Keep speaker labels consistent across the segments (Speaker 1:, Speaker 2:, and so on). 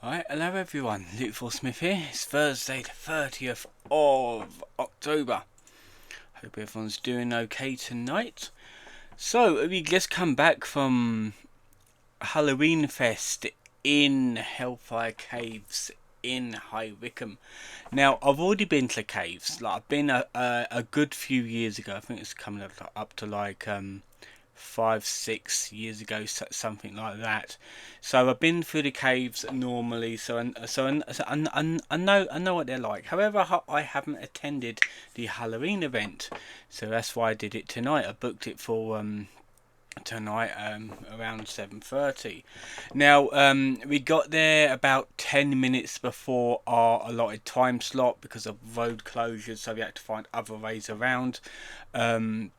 Speaker 1: Alright, hello everyone, Luke Smith here. It's Thursday the 30th of October. Hope everyone's doing okay tonight. So, we just come back from Halloween Fest in Hellfire Caves in High Wycombe. Now, I've already been to caves. I've been a good few years ago. I think it's coming up to 5, 6 years ago, something like that. So I've been through the caves normally, I know what they're like. However, I haven't attended the Halloween event, so that's why I did it tonight. I booked it for tonight around 7:30. Now we got there about 10 minutes before our allotted time slot because of road closures, so we had to find other ways around. Um,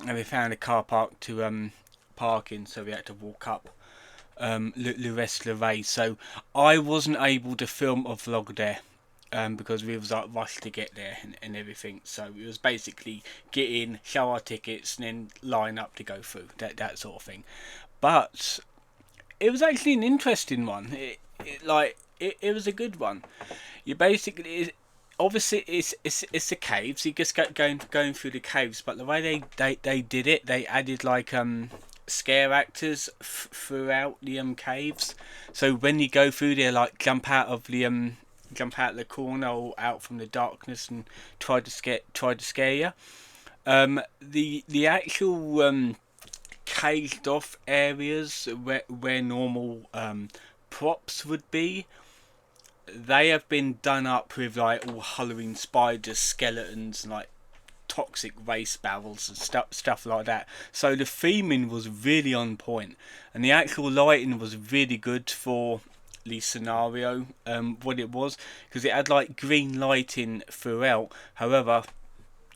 Speaker 1: and we found a car park to park in, so we had to walk up the rest of the way. So I wasn't able to film a vlog there. Because we was like rushed to get there and everything, so it was basically get in, show our tickets, and then line up to go through that sort of thing. But it was actually an interesting one. It was a good one. You basically obviously it's the caves. You just going through the caves, but the way they did it, they added scare actors throughout the caves. So when you go through there, like jump out the corner or out from the darkness and try to scare you. The actual caged off areas where normal props would be, they have been done up with like all Halloween spiders, skeletons, and like toxic waste barrels and stuff like that. So the theming was really on point, and the actual lighting was really good for the scenario. What it was, because it had like green lighting throughout. However,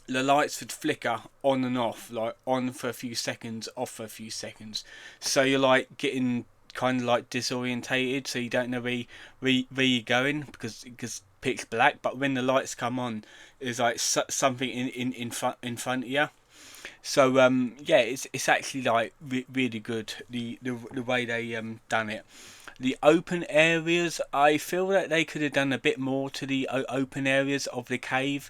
Speaker 1: the lights would flicker on and off, like on for a few seconds, off for a few seconds. So you're like getting kind of like disorientated, so you don't know where you're going because pitch black. But when the lights come on, there's like something in front of you. So yeah, it's actually like really good the way they done it. The open areas, I feel that they could have done a bit more to the open areas of the cave.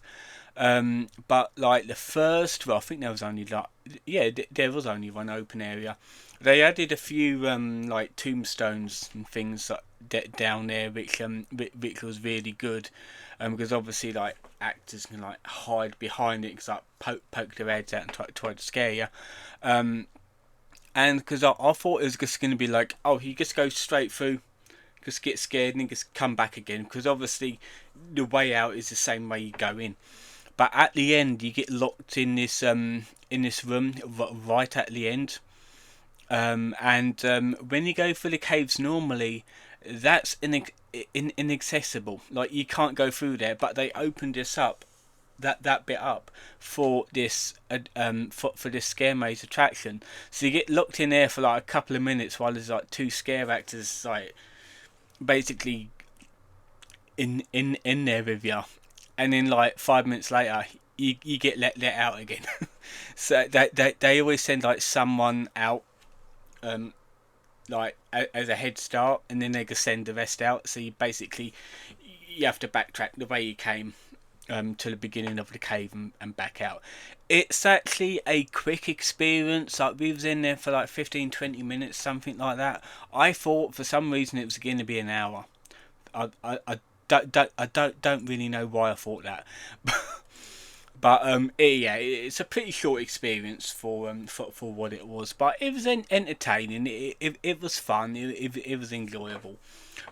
Speaker 1: But like the first, well, I think there was only like, yeah, there was only one open area. They added a few like tombstones and things down there, which was really good, because obviously like actors can like hide behind it, because like poke their heads out and try to scare you. Um, and because I thought it was just going to be like, oh, you just go straight through, just get scared and then just come back again, because obviously the way out is the same way you go in. But at the end, you get locked in this room right at the end. And when you go through the caves normally, that's inaccessible. Like you can't go through there. But they opened this up, that bit up for this for this scare maze attraction. So you get locked in there for like a couple of minutes while there's like two scare actors like basically in there with you, and then like 5 minutes later you get let out again. So they always send like someone out um like as a head start, and then they just send the rest out, so you basically you have to backtrack the way you came to the beginning of the cave and back out. It's actually a quick experience. Like we was in there for like 15-20 minutes, something like that. I thought for some reason it was going to be an hour. I don't really know why I thought that. But yeah, it's a pretty short experience for what it was, but it was entertaining. It was fun. It was enjoyable.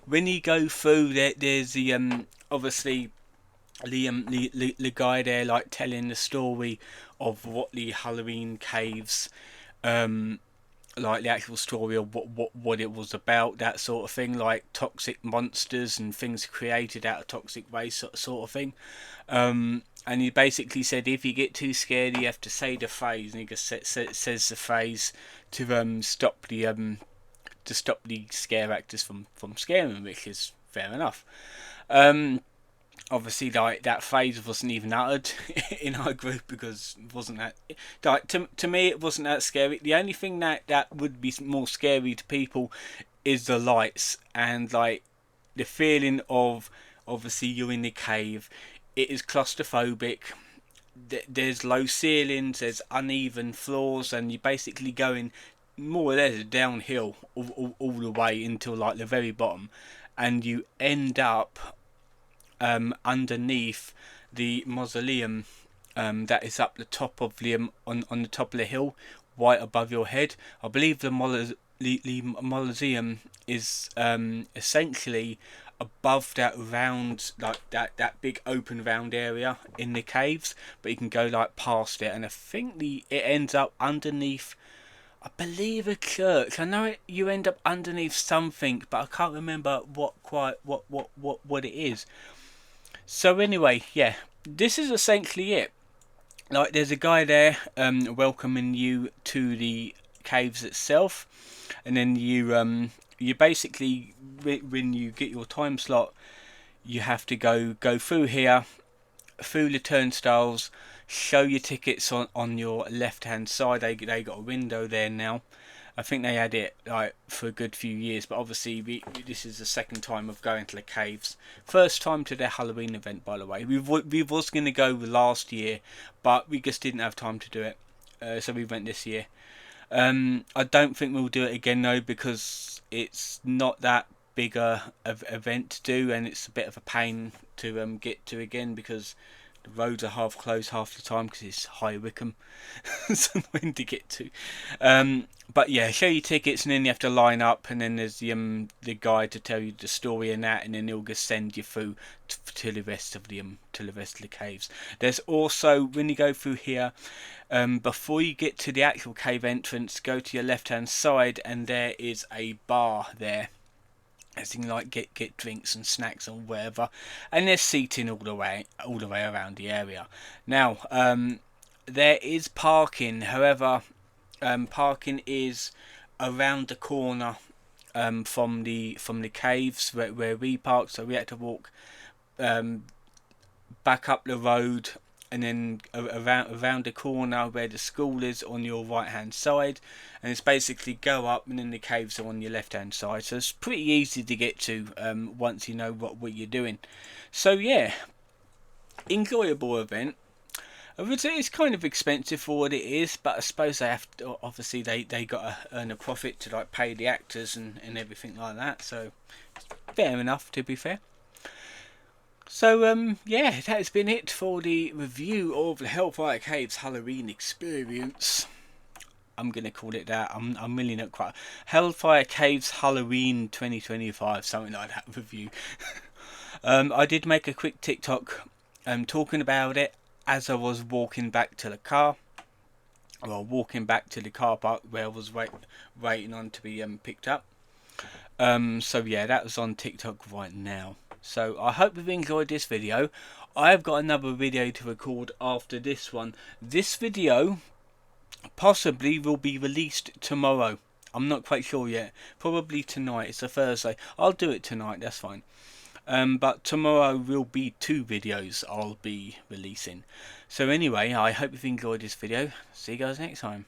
Speaker 1: When you go through there, there's the obviously the guy there like telling the story of what the Halloween caves um like the actual story of what it was about, that sort of thing, like toxic monsters and things created out of toxic waste, sort of thing. And he basically said if you get too scared, you have to say the phrase, and he just says the phrase to stop the scare actors from scaring, which is fair enough. Um, Obviously like that phrase wasn't even uttered in our group, because it wasn't that like to me it wasn't that scary. The only thing that would be more scary to people is the lights, and like the feeling of obviously you're in the cave. It is claustrophobic. There's low ceilings, there's uneven floors, and you're basically going more or less downhill all the way until like the very bottom, and you end up underneath the mausoleum that is up the top of the on the top of the hill, right above your head. I believe the mausoleum is essentially above that round, like that big open round area in the caves, but you can go like past it, and I think it ends up underneath, I believe, a church. I know you end up underneath something, but I can't remember what it is. So anyway, yeah, this is essentially it. Like, there's a guy there welcoming you to the caves itself, and then you basically, when you get your time slot, you have to go through here, through the turnstiles, show your tickets on your left hand side. They got a window there now. I think they had it like for a good few years, but obviously this is the second time of going to the caves. First time to their Halloween event, by the way. We was going to go last year, but we just didn't have time to do it, so we went this year. I don't think we'll do it again though, because it's not that big a event to do, and it's a bit of a pain to get to again, because the roads are half closed half the time because it's High Wycombe. It's annoying to get to. But yeah, show your tickets, and then you have to line up, and then there's the guy to tell you the story and that, and then he'll just send you through to the rest of the caves. There's also, when you go through here, before you get to the actual cave entrance, go to your left hand side, and there is a bar there. As in, like, get drinks and snacks and whatever, and there's seating all the way around the area. Now, there is parking. However, parking is around the corner from the caves where we parked, so we had to walk back up the road, and then around the corner where the school is on your right hand side, and it's basically go up, and then the caves are on your left hand side, so it's pretty easy to get to once you know what you're doing. So yeah, enjoyable event. I would say it's kind of expensive for what it is, but I suppose they have to, obviously they got to earn a profit to like pay the actors and everything like that, so fair enough, to be fair. So yeah, that has been it for the review of the Hellfire Caves Halloween experience. I'm gonna call it that. I'm really not quite. Hellfire Caves Halloween 2025, something like that review. I did make a quick TikTok talking about it as I was walking back to the car. Well, walking back to the car park where I was waiting on to be picked up. So yeah, that was on TikTok right now. So I hope you've enjoyed this video. I have got another video to record after this one. This video possibly will be released tomorrow. I'm not quite sure yet. Probably tonight. It's a Thursday. I'll do it tonight, that's fine. But tomorrow will be 2 videos I'll be releasing. So anyway, I hope you've enjoyed this video. See you guys next time.